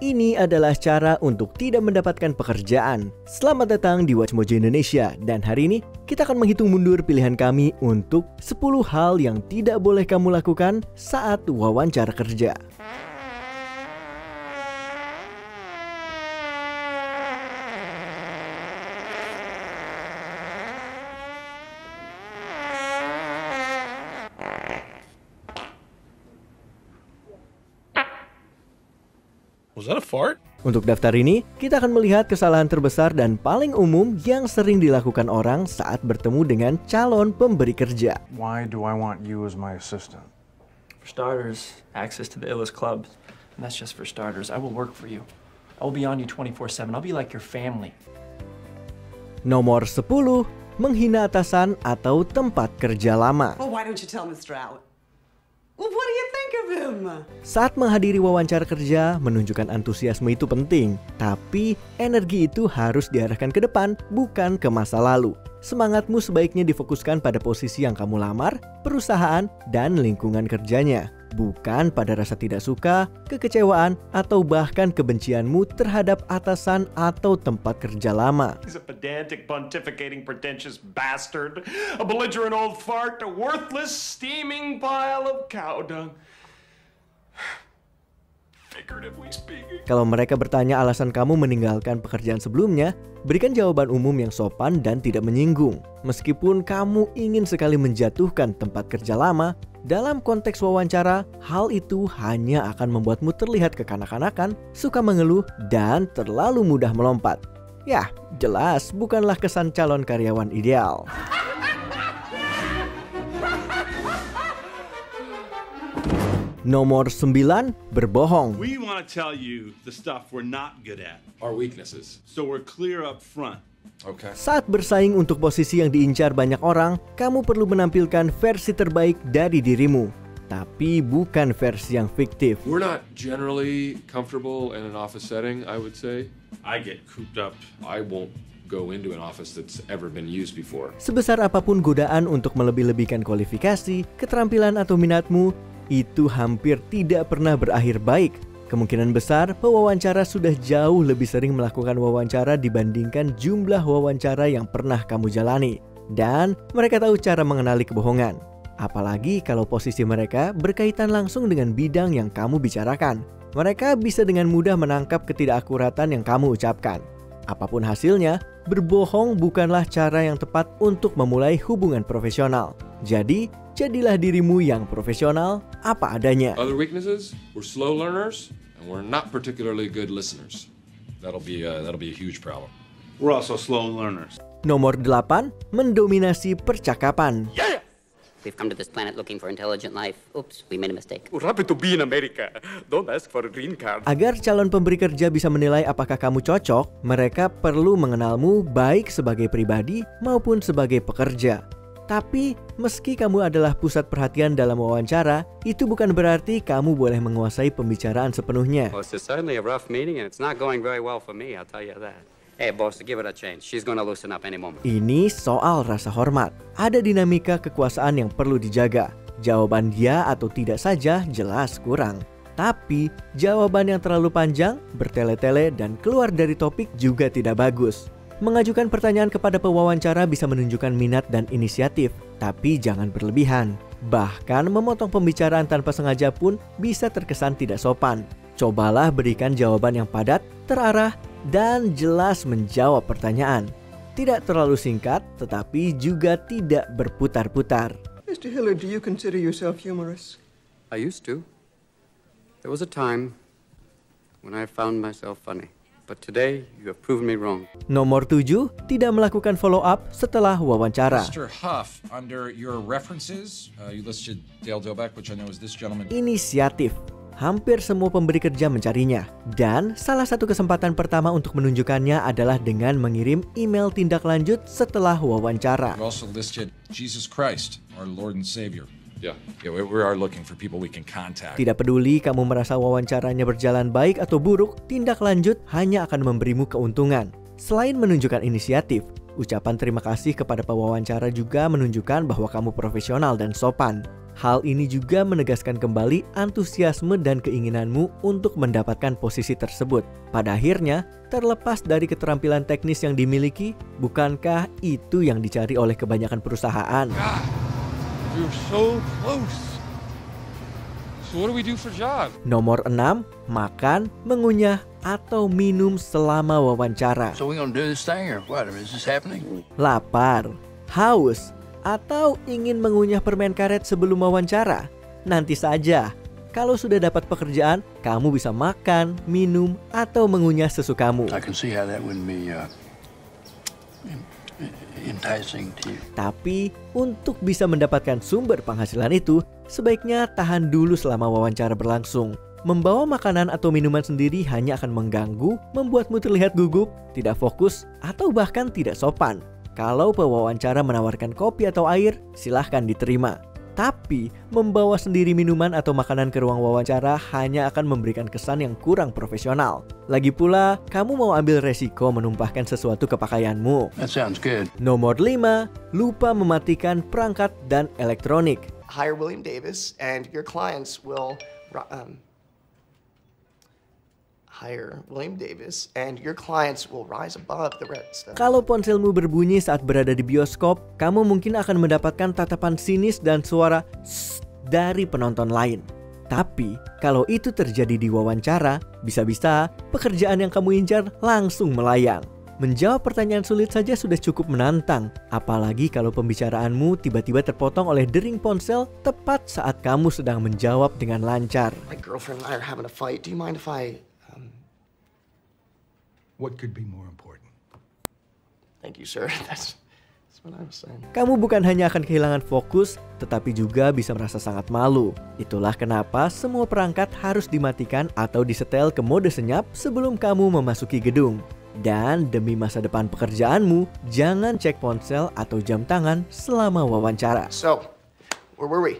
Ini adalah cara untuk tidak mendapatkan pekerjaan. Selamat datang di Watch Mojo Indonesia. Dan hari ini kita akan menghitung mundur pilihan kami untuk 10 hal yang tidak boleh kamu lakukan saat wawancara kerja. Was that a fart? Untuk daftar ini, kita akan melihat kesalahan terbesar dan paling umum yang sering dilakukan orang saat bertemu dengan calon pemberi kerja. Why do I want you as my assistant? For starters, access to the illest clubs. And that's just for starters. I will work for you. I will be on you 24/7. I'll be like your family. Nomor 10, menghina atasan atau tempat kerja lama. Well, why don't you tell Mr. Allen? Well, what do you think of him? Saat menghadiri wawancara kerja, menunjukkan antusiasme itu penting, tapi energi itu harus diarahkan ke depan, bukan ke masa lalu. Semangatmu sebaiknya difokuskan pada posisi yang kamu lamar, perusahaan, dan lingkungan kerjanya, bukan pada rasa tidak suka, kekecewaan, atau bahkan kebencianmu terhadap atasan atau tempat kerja lama. He's a pedantic, pontificating, pretentious bastard, a belligerent old fart, a worthless, steaming pile of cow dung. Figuratively speaking. Kalau mereka bertanya alasan kamu meninggalkan pekerjaan sebelumnya, berikan jawaban umum yang sopan dan tidak menyinggung. Meskipun kamu ingin sekali menjatuhkan tempat kerja lama, dalam konteks wawancara, hal itu hanya akan membuatmu terlihat kekanak-kanakan, suka mengeluh, dan terlalu mudah melompat. Ya, jelas bukanlah kesan calon karyawan ideal. Nomor 9, berbohong. We want to tell you the stuff we're not good at, Our weaknesses. so we're clear up front. Okay. Saat bersaing untuk posisi yang diincar banyak orang, kamu perlu menampilkan versi terbaik dari dirimu, tapi bukan versi yang fiktif. We're not generally comfortable in an office setting, I would say. I get cooped up. I won't go into an office that's ever been used before. Sebesar apapun godaan untuk melebih-lebihkan kualifikasi, keterampilan atau minatmu, itu hampir tidak pernah berakhir baik. Kemungkinan besar pewawancara sudah jauh lebih sering melakukan wawancara dibandingkan jumlah wawancara yang pernah kamu jalani. Dan mereka tahu cara mengenali kebohongan. Apalagi kalau posisi mereka berkaitan langsung dengan bidang yang kamu bicarakan. Mereka bisa dengan mudah menangkap ketidakakuratan yang kamu ucapkan. Apapun hasilnya, berbohong bukanlah cara yang tepat untuk memulai hubungan profesional. Jadi, jadilah dirimu yang profesional apa adanya. Other weaknesses, we're slow learners and we're not particularly good listeners. That'll be a huge problem. We're also slow learners. Nomor 8, mendominasi percakapan. We've come to this planet looking for intelligent life. Oops, we made a mistake. We're happy to be in America. Don't ask for a green card. Agar calon pemberi kerja bisa menilai apakah kamu cocok, mereka perlu mengenalmu baik sebagai pribadi maupun sebagai pekerja. Tapi, meski kamu adalah pusat perhatian dalam wawancara, itu bukan berarti kamu boleh menguasai pembicaraan sepenuhnya. Well, it's certainly a rough meeting and it's not going very well for me, I'll tell you that. Hey, boss, give it a chance. She's gonna loosen up any moment. Ini soal rasa hormat. Ada dinamika kekuasaan yang perlu dijaga. Jawaban ya atau tidak saja jelas kurang. Tapi, jawaban yang terlalu panjang, bertele-tele, dan keluar dari topik juga tidak bagus. Mengajukan pertanyaan kepada pewawancara bisa menunjukkan minat dan inisiatif, tapi jangan berlebihan. Bahkan memotong pembicaraan tanpa sengaja pun bisa terkesan tidak sopan. Cobalah berikan jawaban yang padat, terarah, dan jelas menjawab pertanyaan. Tidak terlalu singkat, tetapi juga tidak berputar-putar. Mr. Hillard, do you consider yourself humorous? I used to. There was a time when I found myself funny. But today, you have proven me wrong. Nomor 7, tidak melakukan follow up setelah wawancara. Mr. Huff, under your references, you listed Dale Doback, which I know is this gentleman. Inisiatif. Hampir semua pemberi kerja mencarinya. Dan salah satu kesempatan pertama untuk menunjukkannya adalah dengan mengirim email tindak lanjut setelah wawancara. You also listed Jesus Christ, our Lord and Savior. Yeah. Yeah, we are looking for people we can contact. Tidak peduli kamu merasa wawancaranya berjalan baik atau buruk, tindak lanjut hanya akan memberimu keuntungan. Selain menunjukkan inisiatif, ucapan terima kasih kepada pewawancara juga menunjukkan bahwa kamu profesional dan sopan. Hal ini juga menegaskan kembali antusiasme dan keinginanmu untuk mendapatkan posisi tersebut. Pada akhirnya, terlepas dari keterampilan teknis yang dimiliki, bukankah itu yang dicari oleh kebanyakan perusahaan? We're so close. So what do we do for job? Nomor 6, makan, mengunyah, atau minum selama wawancara. So we gonna do this thing or what? Is this happening? Lapar, haus, atau ingin mengunyah permen karet sebelum wawancara? Nanti saja. Kalau sudah dapat pekerjaan, kamu bisa makan, minum, atau mengunyah sesukamu. I can see how that wouldn't be enticing to you. Tapi, untuk bisa mendapatkan sumber penghasilan itu, sebaiknya tahan dulu selama wawancara berlangsung. Membawa makanan atau minuman sendiri hanya akan mengganggu, membuatmu terlihat gugup, tidak fokus, atau bahkan tidak sopan. Kalau pewawancara menawarkan kopi atau air, silahkan diterima. Tapi, membawa sendiri minuman atau makanan ke ruang wawancara hanya akan memberikan kesan yang kurang profesional. Lagi pula, kamu mau ambil resiko menumpahkan sesuatu ke pakaianmu. That sounds good. Nomor 5, lupa mematikan perangkat dan elektronik. Hire William Davis and your clients will rise above the rest. Kalau ponselmu berbunyi saat berada di bioskop, kamu mungkin akan mendapatkan tatapan sinis dan suara "sst" dari penonton lain. Tapi, kalau itu terjadi di wawancara, bisa-bisa pekerjaan yang kamu incar langsung melayang. Menjawab pertanyaan sulit saja sudah cukup menantang, apalagi kalau pembicaraanmu tiba-tiba terpotong oleh dering ponsel tepat saat kamu sedang menjawab dengan lancar. My girlfriend and I are having a fight. Do you mind if I What could be more important? Thank you, sir. That's what I was saying. Kamu bukan hanya akan kehilangan fokus, tetapi juga bisa merasa sangat malu. Itulah kenapa semua perangkat harus dimatikan atau disetel ke mode senyap sebelum kamu memasuki gedung. Dan demi masa depan pekerjaanmu, jangan cek ponsel atau jam tangan selama wawancara. So, where were we?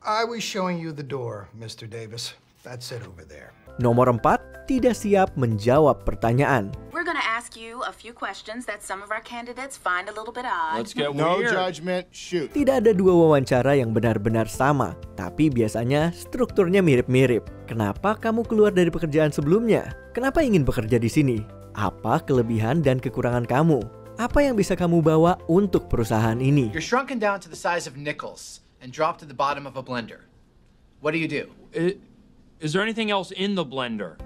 I was showing you the door, Mr. Davis. That's it over there. Nomor 4, tidak siap menjawab pertanyaan. We're gonna ask you a few questions that some of our candidates find a little bit odd. Let's get no judgment, shoot. Tidak ada dua wawancara yang benar-benar sama, tapi biasanya strukturnya mirip-mirip. Kenapa kamu keluar dari pekerjaan sebelumnya? Kenapa ingin bekerja di sini? Apa kelebihan dan kekurangan kamu? Apa yang bisa kamu bawa untuk perusahaan ini? You're shrunken down to the size of nickels and dropped to the bottom of a blender. What do you do? Is there anything else in the blender?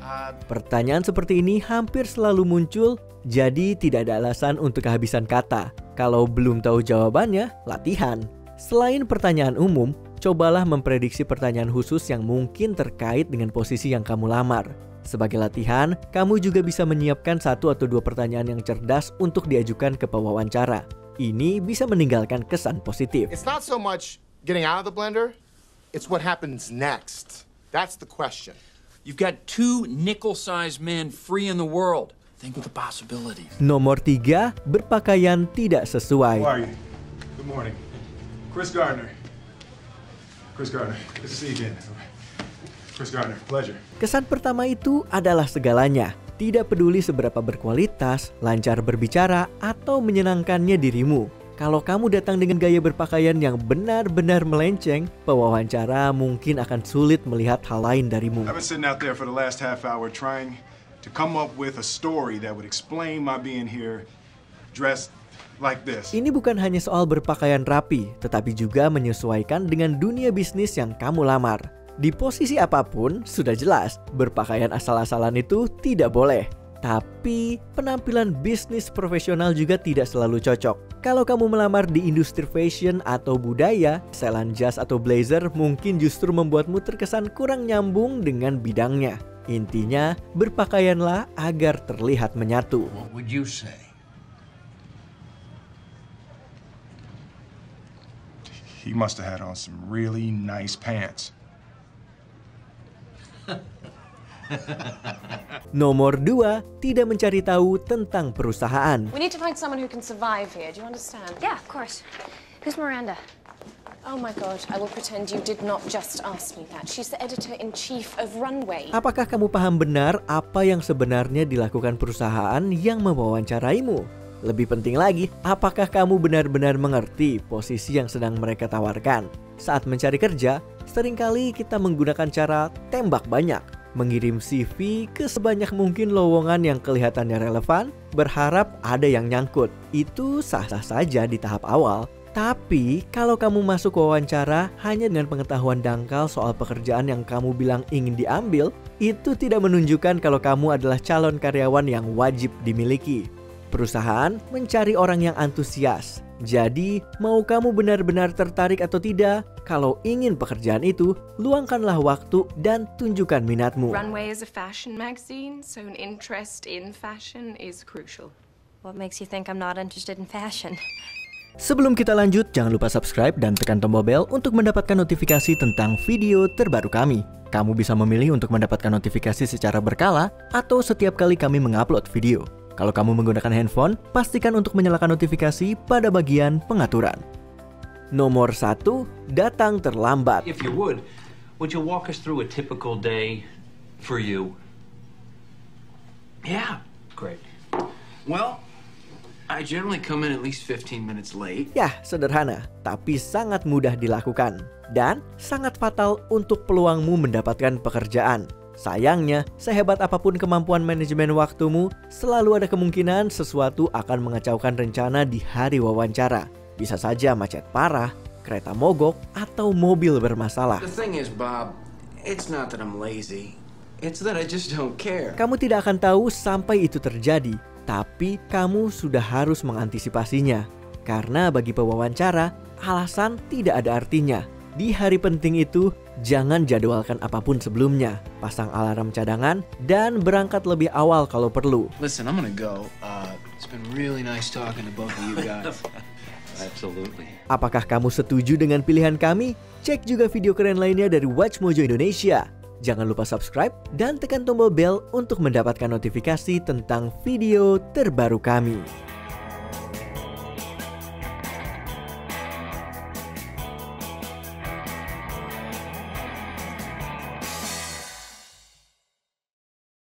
Pertanyaan seperti ini hampir selalu muncul, jadi tidak ada alasan untuk kehabisan kata. Kalau belum tahu jawabannya, latihan. Selain pertanyaan umum, cobalah memprediksi pertanyaan khusus yang mungkin terkait dengan posisi yang kamu lamar. Sebagai latihan, kamu juga bisa menyiapkan 1 atau 2 pertanyaan yang cerdas untuk diajukan ke pewawancara. Ini bisa meninggalkan kesan positif. It's not so much getting out of the blender, it's what happens next. That's the question. You've got 2 nickel-sized men free in the world. Think of the possibilities. Nomor 3, berpakaian tidak sesuai. How are you? Good morning. Chris Gardner. Chris Gardner. Good to see you again. Chris Gardner, pleasure. Kesan pertama itu adalah segalanya. Tidak peduli seberapa berkualitas, lancar berbicara, atau menyenangkannya dirimu. Kalau kamu datang dengan gaya berpakaian yang benar-benar melenceng, pewawancara mungkin akan sulit melihat hal lain darimu. I've been sitting out there for the last half hour trying to come up with a story that would explain my being here dressed like this. Ini bukan hanya soal berpakaian rapi, tetapi juga menyesuaikan dengan dunia bisnis yang kamu lamar. Di posisi apapun, sudah jelas, berpakaian asal-asalan itu tidak boleh. Tapi, penampilan bisnis profesional juga tidak selalu cocok. Kalau kamu melamar di industri fashion atau budaya, setelan jas atau blazer mungkin justru membuatmu terkesan kurang nyambung dengan bidangnya. Intinya, berpakaianlah agar terlihat menyatu. What would you say? He must have had on some really nice pants. Nomor 2, tidak mencari tahu tentang perusahaan. We need to find someone who can survive here. Do you understand? Yeah, of course. Who's Miranda? Oh my God, I will pretend you did not just ask me that. She's the editor-in-chief of Runway. Apakah kamu paham benar apa yang sebenarnya dilakukan perusahaan yang mewawancaraimu? Lebih penting lagi, apakah kamu benar-benar mengerti posisi yang sedang mereka tawarkan? saat mencari kerja, seringkali kita menggunakan cara tembak banyak, mengirim CV ke sebanyak mungkin lowongan yang kelihatannya relevan, berharap ada yang nyangkut. Itu sah-sah saja di tahap awal. Tapi kalau kamu masuk wawancara hanya dengan pengetahuan dangkal soal pekerjaan yang kamu bilang ingin diambil, itu tidak menunjukkan kalau kamu adalah calon karyawan yang wajib dimiliki. Perusahaan mencari orang yang antusias. Jadi, mau kamu benar-benar tertarik atau tidak, kalau ingin pekerjaan itu, luangkanlah waktu dan tunjukkan minatmu. Runway is a fashion magazine, so an interest in fashion is crucial. What makes you think I'm not interested in fashion? Sebelum kita lanjut, jangan lupa subscribe dan tekan tombol bel untuk mendapatkan notifikasi tentang video terbaru kami. Kamu bisa memilih untuk mendapatkan notifikasi secara berkala atau setiap kali kami mengupload video. Kalau kamu menggunakan handphone, pastikan untuk menyalakan notifikasi pada bagian pengaturan. Nomor 1, datang terlambat. If you would you walk us through a typical day for you? Yeah, great. Well, I generally come in at least 15 minutes late. Yah, sederhana, tapi sangat mudah dilakukan. Dan sangat fatal untuk peluangmu mendapatkan pekerjaan. Sayangnya, sehebat apapun kemampuan manajemen waktumu, selalu ada kemungkinan sesuatu akan mengacaukan rencana di hari wawancara. Bisa saja macet parah, kereta mogok, atau mobil bermasalah. The thing is, Bob, it's not that I'm lazy. It's that I just don't care. Kamu tidak akan tahu sampai itu terjadi. Tapi kamu sudah harus mengantisipasinya. Karena bagi pewawancara, alasan tidak ada artinya. Di hari penting itu, jangan jadwalkan apapun sebelumnya. Pasang alarm cadangan dan berangkat lebih awal kalau perlu. Listen, I'm gonna go. It's been really nice talking to both of you guys. Absolutely. Apakah kamu setuju dengan pilihan kami? Cek juga video keren lainnya dari WatchMojo Indonesia. Jangan lupa subscribe dan tekan tombol bel untuk mendapatkan notifikasi tentang video terbaru kami.